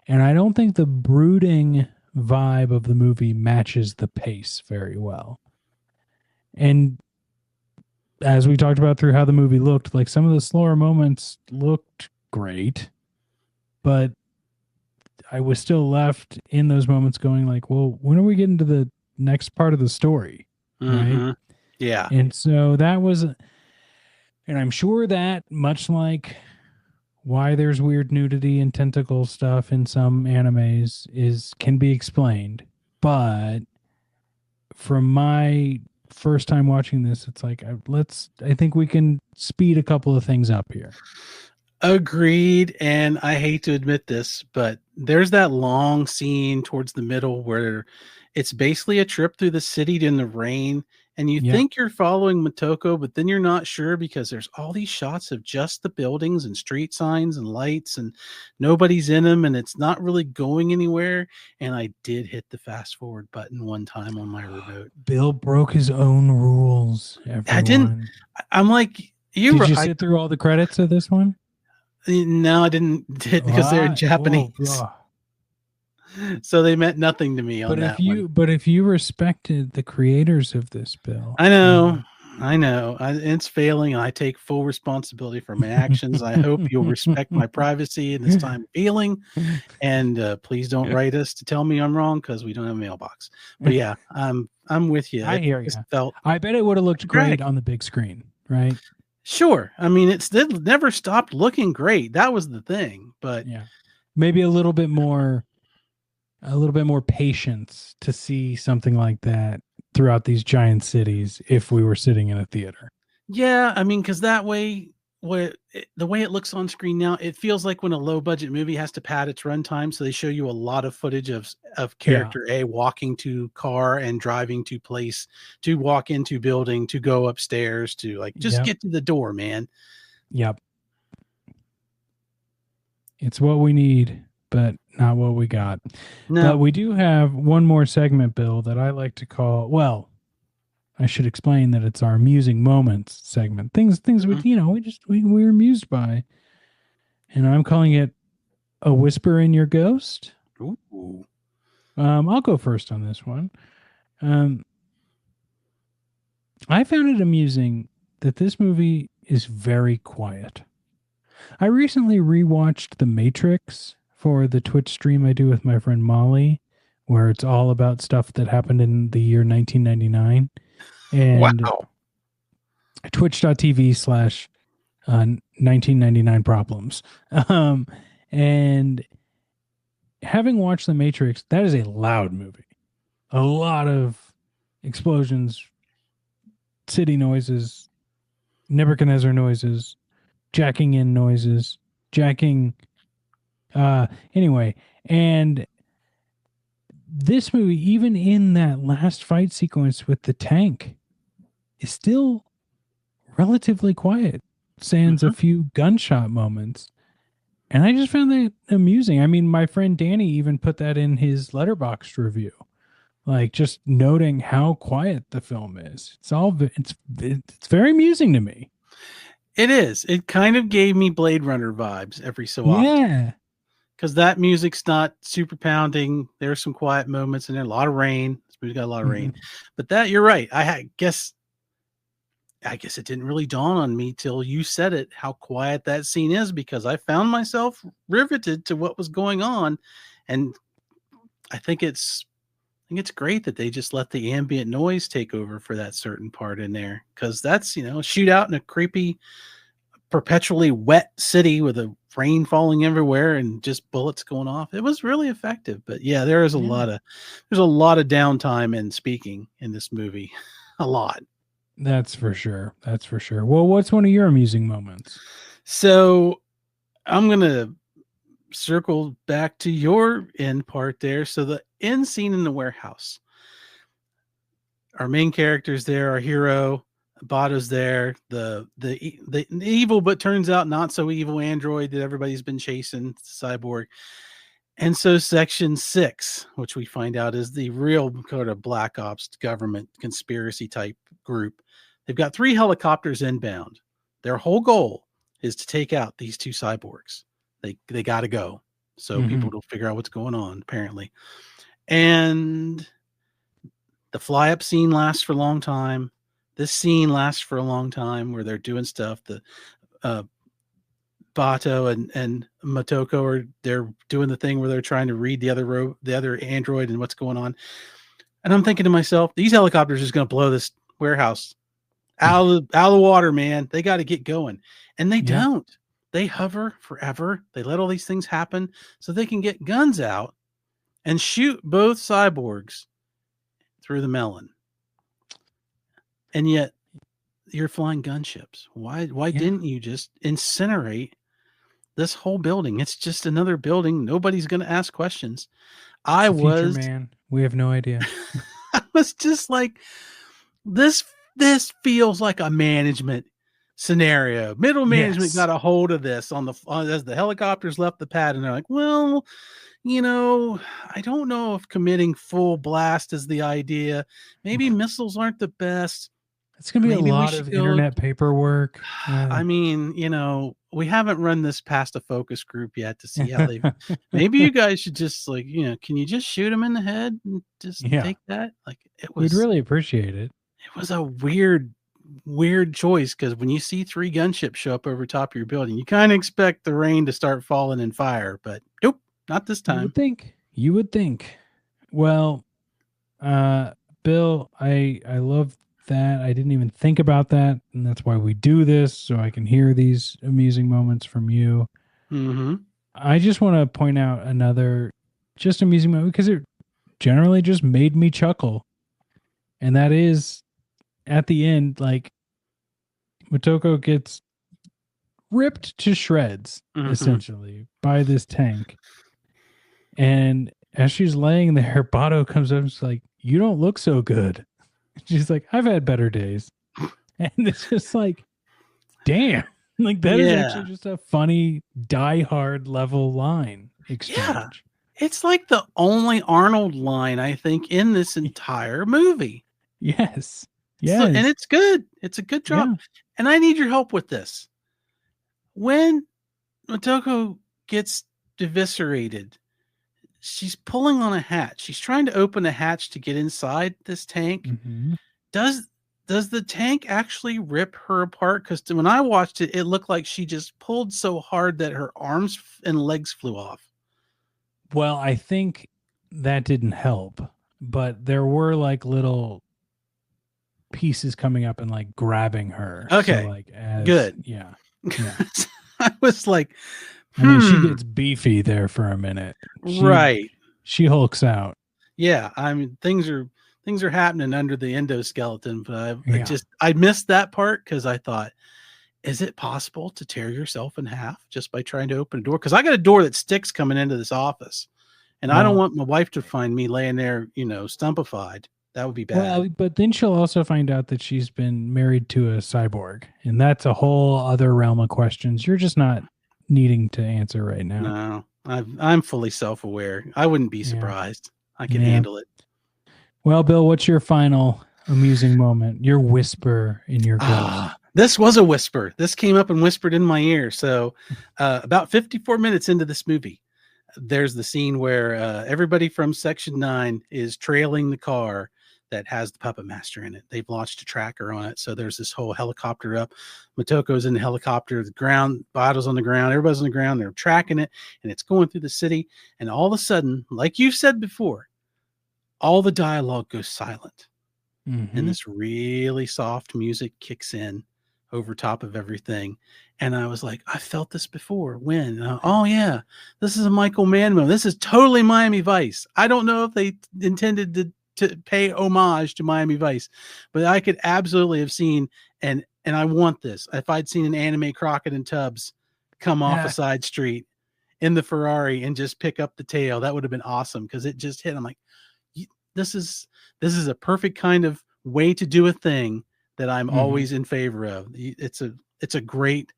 And I don't think the brooding vibe of the movie matches the pace very well. And as we talked about through how the movie looked, like some of the slower moments looked great, but I was still left in those moments going like, well, when are we getting to the next part of the story? Right. Mm-hmm. Yeah. And so that was And I'm sure that, much like why there's weird nudity and tentacle stuff in some animes, is can be explained. But from my first time watching this, it's like I think we can speed a couple of things up here. Agreed. And I hate to admit this, but there's that long scene towards the middle where it's basically a trip through the city in the rain. And you Yeah. think you're following Motoko, but then you're not sure because there's all these shots of just the buildings and street signs and lights, and nobody's in them, and it's not really going anywhere. And I did hit the fast forward button one time on my remote. Bill broke his own rules, I didn't, everyone. I'm like, you Did were, you sit through all the credits of this one? no, I didn't did because they're in What? Oh, Japanese. God. So they meant nothing to me on that one. But if you respected the creators of this, Bill, I you know. know. I know. It's failing, and I take full responsibility for my actions. I hope you'll respect my privacy in this time of healing, and please don't write us to tell me I'm wrong because we don't have a mailbox. But yeah, I'm with you. I It hear just you. felt I bet it would have looked drag. great on the big screen, right? Sure. I mean, it never stopped looking great. That was the thing. But Yeah. Maybe a little bit more patience to see something like that throughout these giant cities if we were sitting in a theater. yeah, I mean, because that way, the way it looks on screen now, it feels like when a low budget movie has to pad its runtime, so they show you a lot of footage of Yeah. character A walking to car and driving to place, to walk into building, to go upstairs, to like just Yep. get to the door, man. Yep. It's what we need, but not what we got. But No, we do have one more segment, Bill, that I like to call, well, I should explain that it's our amusing moments segment. Things we mhm. we're amused by. And I'm calling it a whisper in your ghost. Ooh. I'll go first on this one. Um, I found it amusing that this movie is very quiet. I recently rewatched The Matrix for the Twitch stream I do with my friend Molly, where it's all about stuff that happened in the year 1999. And Wow. twitch.tv/ 1999 problems. Um, and having watched The Matrix, that is a loud movie. A lot of explosions, city noises, Nebuchadnezzar noises, jacking in noises, jacking. Anyway, and this movie, even in that last fight sequence with the tank, is still relatively quiet, sans a Mhm. few gunshot moments. And I just found that amusing. I mean, my friend Danny even put that in his Letterboxd review, like just noting how quiet the film is. It's very amusing to me. It is. It kind of gave me Blade Runner vibes every so often Yeah. because that music's not super pounding. There's some quiet moments and there a lot of rain. This movie's got a lot of rain, Mhm. but that you're right. I guess it didn't really dawn on me till you said it how quiet that scene is because I found myself riveted to what was going on, and I think it's great that they just let the ambient noise take over for that certain part in there because that's a shootout in a creepy, perpetually wet city with a rain falling everywhere and just bullets going off. It was really effective, but yeah, Yeah. there's a lot of downtime in speaking in this movie, a lot. That's for sure. That's for sure. Well, what's one of your amusing moments? So I'm gonna circle back to your end part there. So the end scene in the warehouse. Our main character's there, our hero, Bato's there, the evil but turns out not so evil android that everybody's been chasing, cyborg. And so section 6, which we find out is the real kind of black ops government conspiracy type group. They've got 3 helicopters inbound. Their whole goal is to take out these 2 cyborgs. They got to go. So Mm-hmm. people don't figure out what's going on apparently. And the fly up scene lasts for a long time. This scene lasts for a long time where they're doing stuff. The uh, Bato and Motoko they're doing the thing where they're trying to read the other android and what's going on. And I'm thinking to myself, these helicopters is going to blow this warehouse out of the water, man. They got to get going. And they Yeah. don't. They hover forever. They let all these things happen so they can get guns out and shoot both cyborgs through the melon. And yet you're flying gunships. Why Yeah. didn't you just incinerate this whole building? It's just another building. Nobody's going to ask questions. It's I the future, was man. We have no idea. I was just like, this feels like a management scenario. Middle management Yes. got a hold of this as the helicopters left the pad, and they're like, well, you know, I don't know if committing full blast is the idea. Maybe missiles aren't the best. It's going to be a Maybe we lot should of go. internet paperwork. I mean, we haven't run this past a focus group yet to see how they. Maybe you guys should just can you just shoot them in the head and just Yeah. take that? Like We'd really appreciate it. it was a weird choice because when you see 3 gunships show up over top of your building, you kind of expect the rain to start falling in fire, but nope, not this You time. would think. You would think. Well, Bill, I love that. I didn't even think about that, and that's why we do this, so I can hear these amusing moments from you. Mm-hmm. I just want to point out another just amusing moment because it generally just made me chuckle. And that is at the end, like Motoko gets ripped to shreds, Mm-hmm. essentially, by this tank. And as she's laying there, Bato comes up and is like, "You don't look so good." She's like, "I've had better days." And it's just like, damn. Like that is Yeah. actually just a funny die hard level line Yeah. exchange. It's like the only Arnold line, I think, in this entire movie. Yes. And Yes. it's good. It's a good job. Yeah. And I need your help with this. When Motoko gets eviscerated, she's pulling on a hatch. She's trying to open a hatch to get inside this tank. Mm-hmm. Does the tank actually rip her apart? Because when I watched it, it looked like she just pulled so hard that her arms and legs flew off. Well, I think that didn't help, but there were like little pieces coming up and like grabbing her. So Okay, like as good. yeah. Yeah. I was like, I mean, she gets beefy there for a minute. right. She hulks out. Yeah, I mean things are happening under the endoskeleton, but Yeah. I missed that part because I thought, is it possible to tear yourself in half just by trying to open a door? Because I got a door that sticks coming into this office, and I don't Well, want my wife to find me laying there, stumpified. That would be bad. but then she'll also find out that she's been married to a cyborg, and that's a whole other realm of questions you're just not needing to answer right now. No, I'm fully self-aware. I wouldn't be Yeah. surprised. I can Yeah. handle it. Well, Bill, what's your final amusing moment? Your whisper in your ghost. This was a whisper. This came up and whispered in my ear. So, about 54 minutes into this movie, there's the scene where everybody from Section 9 is trailing the car that has the Puppetmaster in it. They've launched a tracker on it. So there's this whole helicopter up. Motoko's in the helicopter, the ground, Bado's on the ground, everybody's on the ground. They're tracking it, and it's going through the city. And all of a sudden, like you said before, all the dialogue goes silent. Mm-hmm. And this really soft music kicks in over top of everything. And I was like, I felt this before. When? Oh, yeah, this is a Michael Mann movie. This is totally Miami Vice. I don't know if they intended to pay homage to Miami Vice, but I could absolutely have seen, and I want this. If I'd seen an anime Crockett and Tubbs come off a side street in the Ferrari and just pick up the tail, that would have been awesome because it just hit. I'm like, this is a perfect kind of way to do a thing that I'm always in favor of. It's a great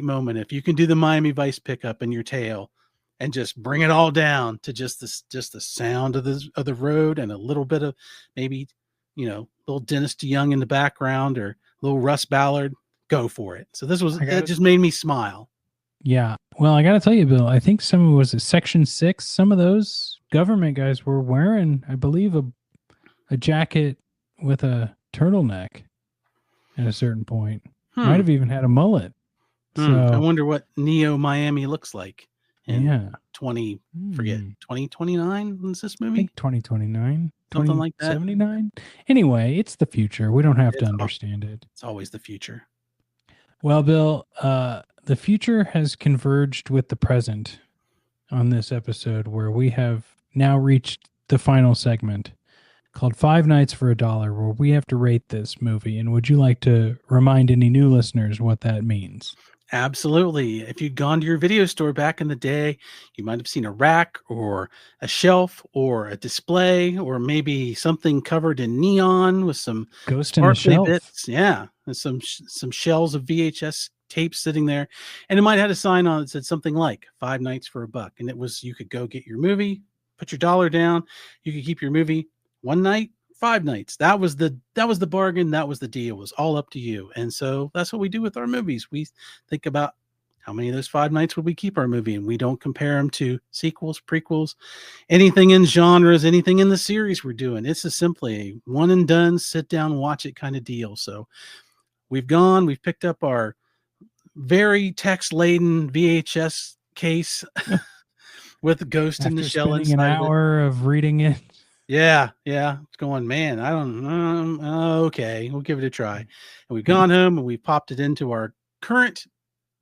moment if you can do the Miami Vice pickup in your tail and just bring it all down to just the sound of the road and a little bit of maybe little Dennis DeYoung in the background or little Russ Ballard. Go for it. So that just made me smile. Yeah. Well, I got to tell you, Bill, I think some of was Section 6. Some of those government guys were wearing, I believe, a jacket with a turtleneck at a certain point. Might have even had a mullet. So I wonder what Neo Miami looks like in 2029. When's this movie? I think 2029. something like that. 2079. Anyway, it's the future. We don't have to It's understand it. it's always the future. Well, Bill, the future has converged with the present on this episode, where we have now reached the final segment called Five Nights for a Dollar, where we have to rate this movie. And would you like to remind any new listeners what that means? Absolutely. If you'd gone to your video store back in the day, you might have seen a rack or a shelf or a display or maybe something covered in neon with some Ghost in the sparkly Shelf. bits. Yeah, and some shells of VHS tape sitting there, and it might have had a sign on it that said something like Five Nights for a Buck, and it was you could go get your movie, put your dollar down, you could keep your movie one night, 5 nights. That was the bargain. That was the deal. It was all up to you. And so that's what we do with our movies. We think about how many of those 5 nights would we keep our movie, and we don't compare them to sequels, prequels, anything in genres, anything in the series we're doing. It's just simply a one and done, sit down, watch it kind of deal. So we've picked up our very text laden VHS case with Ghost in the After Shell spending an inside of it. hour of reading it. Yeah, yeah. It's going, man. I don't. Okay, we'll give it a try. And we've gone home and we popped it into our current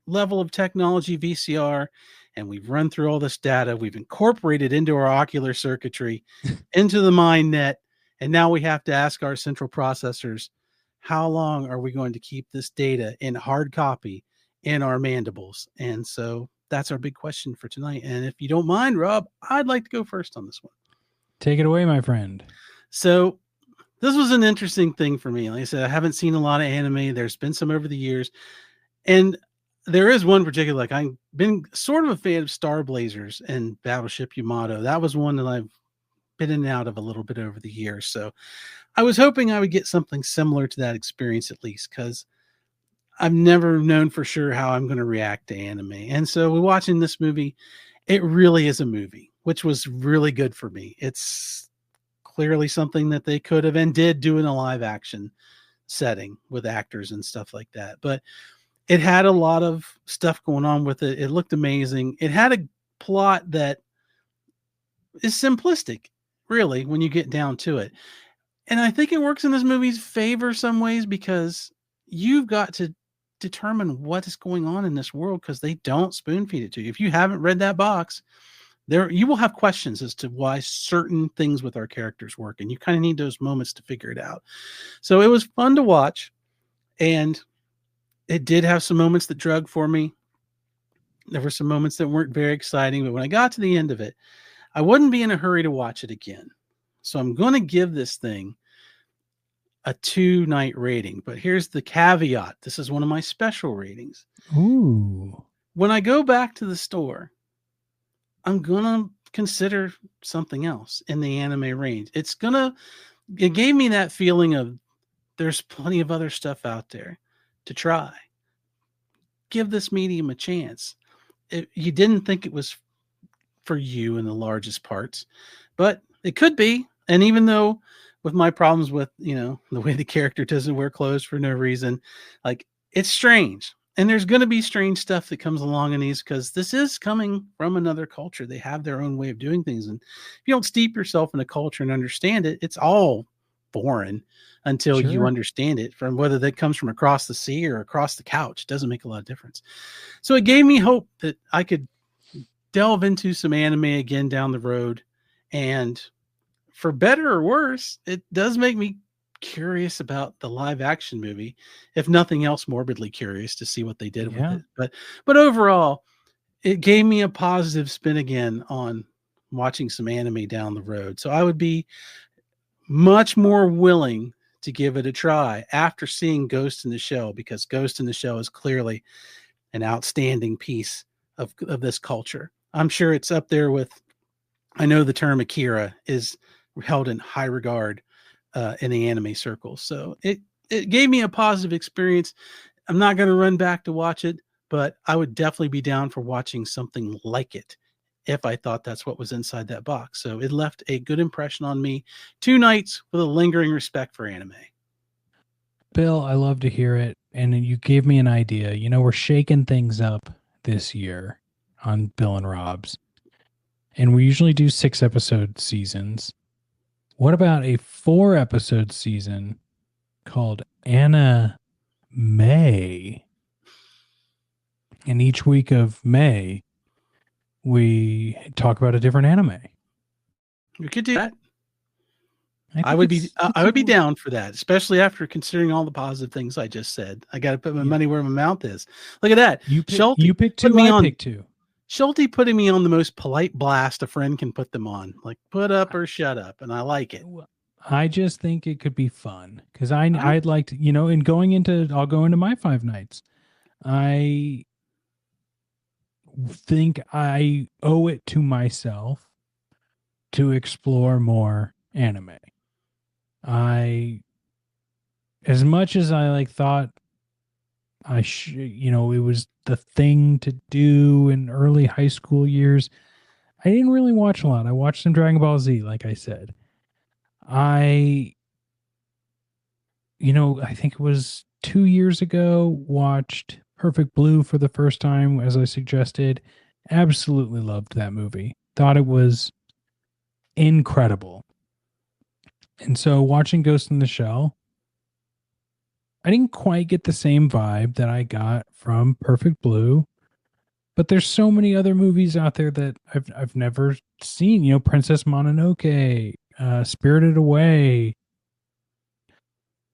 level of technology VCR, and we've run through all this data. We've incorporated into our ocular circuitry, into the mind net, and now we have to ask our central processors, how long are we going to keep this data in hard copy in our mandibles? And so that's our big question for tonight. And if you don't mind, Rob, I'd like to go first on this one. Take it away, my friend. So this was an interesting thing for me. Like I said, I haven't seen a lot of anime. There's been some over the years. And there is one particular, like I've been sort of a fan of Star Blazers and Battleship Yamato. That was one that I've been in and out of a little bit over the years. So I was hoping I would get something similar to that experience at least, because I've never known for sure how I'm going to react to anime. And so we're watching this movie. It really is a movie, which was really good for me. It's clearly something that they could have and did do in a live action setting with actors and stuff like that. But it had a lot of stuff going on with it. It looked amazing. It had a plot that is simplistic, really, when you get down to it. And I think it works in this movie's favor some ways, because you've got to determine what is going on in this world, because they don't spoon feed it to you. If you haven't read that box, there you will have questions as to why certain things with our characters work, and you kind of need those moments to figure it out. So it was fun to watch, and it did have some moments that drug for me. There were some moments that weren't very exciting, but when I got to the end of it, I wouldn't be in a hurry to watch it again. So I'm going to give this thing a 2-night rating, but here's the caveat. This is one of my special ratings. Ooh. When I go back to the store, I'm going to consider something else in the anime range. It gave me that feeling of there's plenty of other stuff out there to try. Give this medium a chance. You didn't think it was for you in the largest parts, but it could be. And even though with my problems with, the way the character doesn't wear clothes for no reason, like, it's strange. And there's going to be strange stuff that comes along in these, because this is coming from another culture. They have their own way of doing things. And if you don't steep yourself in a culture and understand it, it's all foreign until you Sure. understand it, from whether that comes from across the sea or across the couch. It doesn't make a lot of difference. So it gave me hope that I could delve into some anime again down the road. And for better or worse, it does make me curious about the live action movie, if nothing else, morbidly curious to see what they did with Yeah. it. But overall, it gave me a positive spin again on watching some anime down the road. So I would be much more willing to give it a try after seeing Ghost in the Shell, because Ghost in the Shell is clearly an outstanding piece of this culture. I'm sure it's up there with, I know the term Akira is held in high regard in the anime circles. So it gave me a positive experience. I'm not going to run back to watch it, but I would definitely be down for watching something like it if I thought that's what was inside that box. So it left a good impression on me. 2 nights with a lingering respect for anime. Bill, I love to hear it. And you gave me an idea. We're shaking things up this year on Bill and Rob's. And we usually do 6-episode seasons. What about a 4-episode season called Anna May? And each week of May, we talk about a different anime. We could do that. I I think would be it's I would be down for that, especially after considering all the positive things I just said. I got to put my yeah. money where my mouth is. Look at that. You pick Put two, me I on pick two. Schulte putting me on the most polite blast a friend can put them on. Like put up or shut up, and I like it. I just think it could be fun because I I'd like to, you know, and going into I'll go into my 5 nights. I think I owe it to myself to explore more anime. I, as much as I like thought you know, it was the thing to do in early high school years, I didn't really watch a lot. I watched some Dragon Ball Z, like I said. I, you know, I think it was 2 years ago, watched Perfect Blue for the first time, as I suggested. Absolutely loved that movie. Thought it was incredible. And so watching Ghost in the Shell, I didn't quite get the same vibe that I got from Perfect Blue, but there's so many other movies out there that I've never seen. You know, Princess Mononoke, Spirited Away.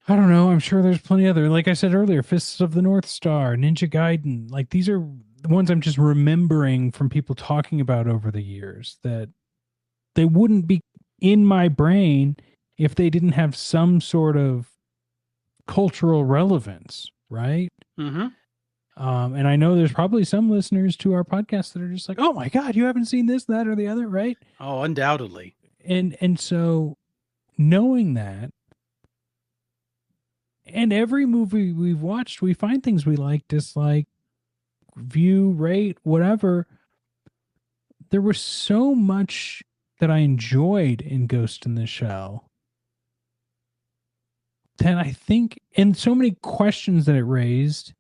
I don't know. I'm sure there's plenty other. Like I said earlier, Fists of the North Star, Ninja Gaiden. Like these are the ones I'm just remembering from people talking about over the years that they wouldn't be in my brain if they didn't have some sort of cultural relevance, right? mm-hmm. And I know there's probably some listeners to our podcast that are just like, "Oh my god, you haven't seen this, that, or the other," right? Oh, undoubtedly. And so knowing that, and every movie we've watched, we find things we like, dislike, view, rate, whatever. There was so much that I enjoyed in Ghost in the Shell that I think, and so many questions that it raised,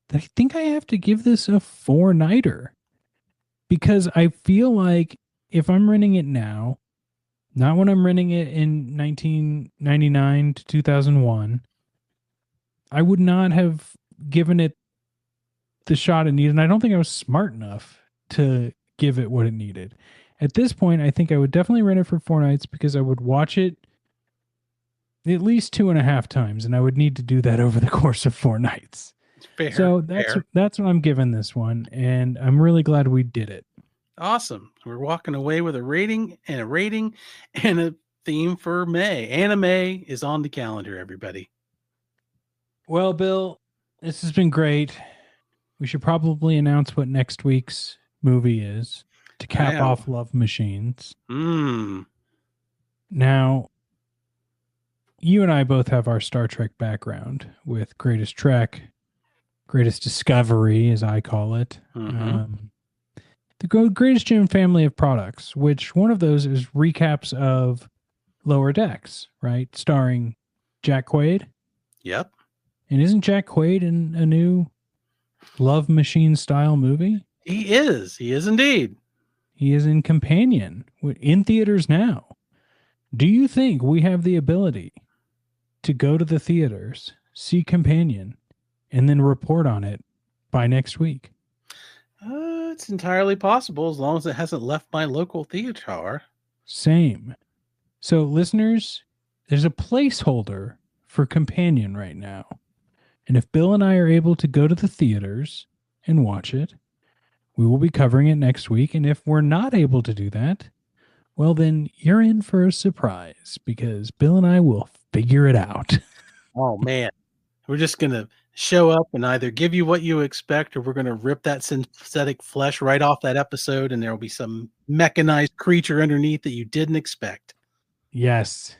that I think I have to give this a 4-nighter because I feel like if I'm renting it now, not when I'm renting it in 1999 to 2001, I would not have given it the shot it needed. And I don't think I was smart enough to give it what it needed. At this point, I think I would definitely rent it for 4 nights because I would watch it at least 2.5 times, and I would need to do that over the course of 4 nights. Fair, So fair. that's what I'm giving this one, and I'm really glad we did it. Awesome. We're walking away with a rating and a theme for May. Anime is on the calendar, everybody. Well, Bill, this has been great. We should probably announce what next week's movie is to cap off Love Machines. Now, you and I both have our Star Trek background with Greatest Trek, Greatest Discovery, as I call it. The Greatest Gym family of products, which one of those is recaps of Lower Decks, right? Starring Jack Quaid. Yep. And isn't Jack Quaid in a new Love Machine style movie? He is. He is indeed. He is in Companion in theaters now. Do you think we have the ability to go to the theaters, see Companion, and then report on it by next week? It's entirely possible as long as it hasn't left my local theater. Same. So, listeners, there's a placeholder for Companion right now. And if Bill and I are able to go to the theaters and watch it, we will be covering it next week. And if we're not able to do that, well, then you're in for a surprise because Bill and I will figure it out. Oh, man. We're just going to show up and either give you what you expect or we're going to rip that synthetic flesh right off that episode and there will be some mechanized creature underneath that you didn't expect. Yes.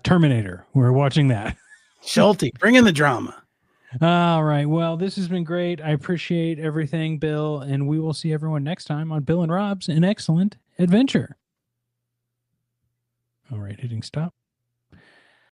Terminator. We're watching that. Schulte, bring in the drama. All right. Well, this has been great. I appreciate everything, Bill. And we will see everyone next time on Bill and Rob's An Excellent Adventure. All right. Hitting stop.